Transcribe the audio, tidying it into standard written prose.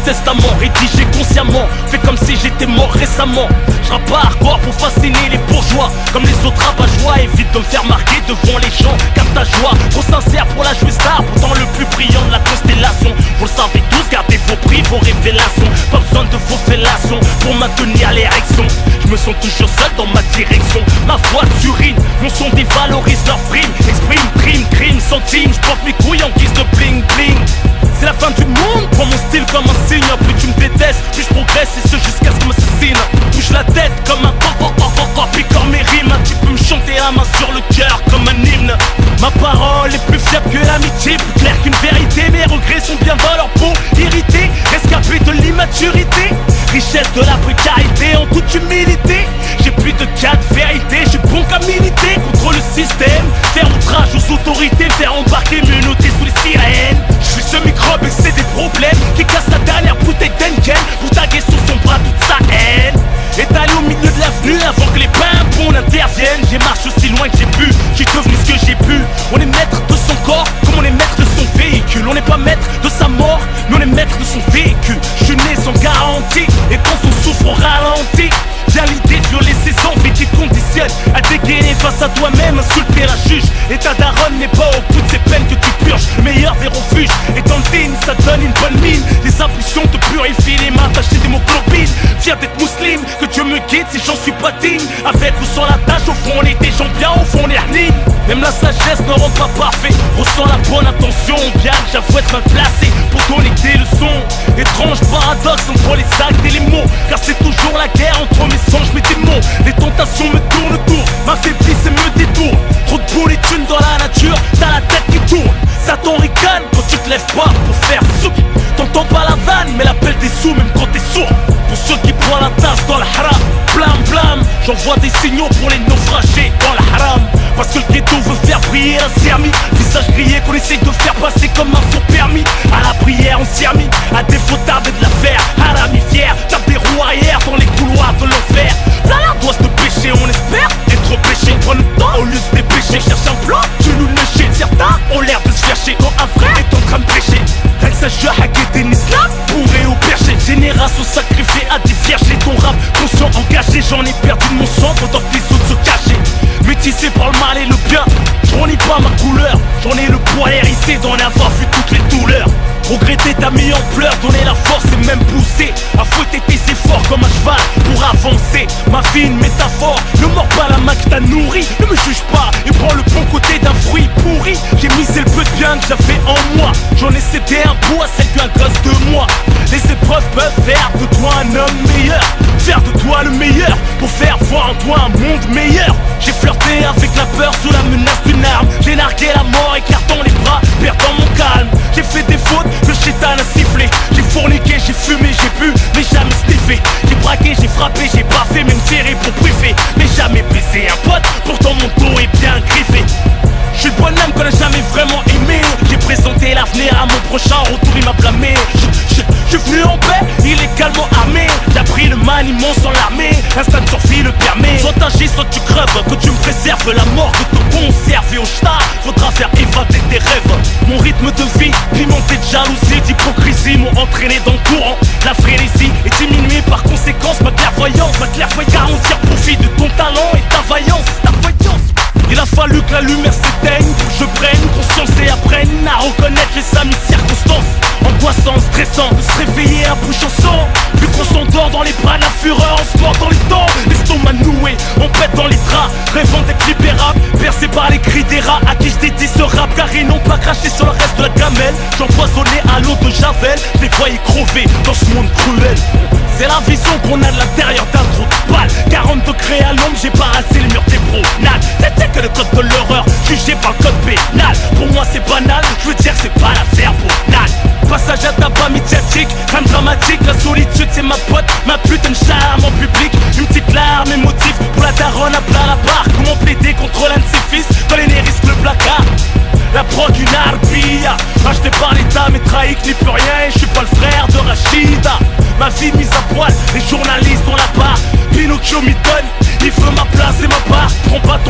testament rédigé consciemment, fait comme si j'étais mort récemment. Je rappe pas hardcore pour fasciner les bourgeois, comme les autres rabat-joie. Évite de me faire marquer devant les gens, car ta joie, trop sincère pour la jouer star, pourtant le plus brillant de la constellation. Vous le savez tous, gardez vos prix, vos révélations. Pas besoin de vos fellations pour maintenir l'érection. Je me sens toujours seul dans ma direction. Ma voix t'urine, mon son dévalorise leur prime. Exprime, crime, centime. Je porte mes couilles en guise de bling bling. C'est la fin du monde, prends mon style comme un signe. Plus tu me détestes, plus je progresse, et ce jusqu'à ce que m'assassine. Bouge la tête comme un picore mes rimes. Tu peux me chanter la main sur le cœur comme un hymne. Ma parole est plus fiable que l'amitié, plus claire qu'une vérité. Mes regrets sont bien dans leur peau, irrités, rescapés de l'immaturité. Richesse de la précarité en toute humilité. J'ai plus de cas de vérité, je suis bon qu'à militer contre le système. Faire outrage aux autorités, faire embarquer, me noter sous les sirènes. Je suis ce microbe et c'est des problèmes qui casse la dernière bouteille d'Henken pour taguer sous son bras toute sa haine. Étalé au milieu de l'avenue avant que les pimpons n'interviennent. J'ai marché aussi loin que j'ai pu, j'ai devenu ce que j'ai pu. On est maître de son corps comme on est maître de son véhicule. On n'est pas maître de sa mort, mais on est maître de son véhicule. Je suis né sans garantie, et quand on souffre on ralentit. Viens l'idée de violer ses envies qui te conditionnent à dégainer face à toi-même, insulter la juge. Et ta daronne n'est pas au bout de ces peines que tu purges. Le meilleur des refuges est dans le digne, ça donne une bonne mine. Les impulsions te purifient les mains tachées d'hémoglobine. Fier d'être musulman, que Dieu me guide si j'en suis pas digne. Avec ou sans la tâche, au fond on est des gens bien, au fond on est hargnés. Même la sagesse ne rend pas parfait. Ressens la bonne intention, bien que j'avoue être mal placé pour donner des leçons. Étrange paradoxe entre les actes et les mots, car c'est toujours la guerre entre mes songes, mes démons. Les tentations me tournent autour, m'affaiblissent et me détournent. Trop de boules et thunes dans la nature, t'as la tête qui tourne. Satan ricane quand tu te lèves pas pour faire sous. T'entends pas la vanne, mais l'appel des sous même quand t'es sourd. Pour ceux qui boivent la tasse dans le haram, blam, j'envoie des signaux pour les naufragés dans le haram. Parce que le ghetto veut faire briller un sermi, visage grillé qu'on essaye de faire passer comme un faux permis. À la prière on s'y a mis, à défaut tarder de la faire. Harami fier, tape des roues arrière dans les couloirs de l'enfer. Là doit se pécher, on espère être péché. Prends le temps au lieu de se dépêcher, cherche un plan, tu nous le jettes. Certains ont l'air de se faire chier quand un frère est en train de prêcher. Rien que ça joue à guetter un islam, bourré au perché. Génération sacrifiée à des vierges, ton rap conscient engagé. J'en ai perdu de mon sang pendant que les autres se cachaient. Métissé par le mal et le bien, j'en ai pas ma couleur. J'en ai le poil hérissé d'en avoir vu toutes les douleurs. Regretter ta mis en pleurs, donner la force et même pousser à fouetter tes efforts comme un cheval pour avancer. Ma vie une métaphore, ne mords pas la main que t'as nourri. Ne me juge pas et prends le bon côté d'un fruit pourri. J'ai misé le peu de bien que j'avais en moi. J'en ai cédé un bout à celle qu'un gosse de moi. Les épreuves peuvent faire de toi un homme meilleur, faire de toi le meilleur pour faire voir en toi un monde meilleur. J'ai flirté avec la peur sous la menace d'une arme. J'ai nargué la mort écartant les bras, perdant mon calme. J'ai fait des fautes, le chétan a sifflé. J'ai fourniqué, j'ai fumé, j'ai bu, mais jamais sniffé. J'ai braqué, j'ai frappé, j'ai baffé, même tiré pour briefer. Mais jamais baisé un pote, pourtant mon dos est bien griffé. Je suis le bonhomme qu'on n'a jamais vraiment aimé. J'ai présenté l'avenir à mon prochain, en retour il m'a blâmé. Je suis venu en paix, illégalement armé. J'ai appris le maniement sans l'armée, instinct de survie le permet. Soit t'agis, soit tu creves, que tu me préserves la mort, que te conserve. Et au star, faudra faire évader tes rêves. Mon rythme de vie, pimenté de jalousie, d'hypocrisie, m'ont entraîné dans le courant. La frénésie est diminuée par conséquence, ma clairvoyance garantir profit de ton talent et ta vaillance. Il a fallu que la lumière s'éteigne pour que je prenne conscience et apprenne à reconnaître les amis circonstances. Angoissant, stressant, de se réveiller un bouche en sang. Vu qu'on s'endort dans les bras de la fureur, on se mord dans les dents. L'estomac noué, on pète dans les draps, rêvant d'être libérable, percé par les cris des rats à qui je dédie ce rap. Car ils n'ont pas craché sur le reste de la gamelle. J'empoisonnais à l'eau de Javel, je les voyais crever dans ce monde cruel. C'est la vision qu'on a de l'intérieur d'un trou de balle. 40 degrés à l'ombre, j'ai parassé le mur des bronades. C'était que le code de l'horreur, jugé par le code pénal. Pour moi c'est banal, je veux dire que c'est pas l'affaire banale. Passage à tabac médiatique, crime dramatique. La solitude c'est ma pote, ma putain de charme en public. Une petite larme émotive pour la daronne à plat la barre. Comment plaider contre l'un de ses fils quand l'aîné risque le placard. La prod d'une arbilla, acheté par l'état mais trahi que n'y peut rien. Et je suis pas le frère de Rachida. Ma vie mise à poil, les journalistes ont la barre. Pinocchio m'y donne, il veut ma place et ma part. Prends pas ton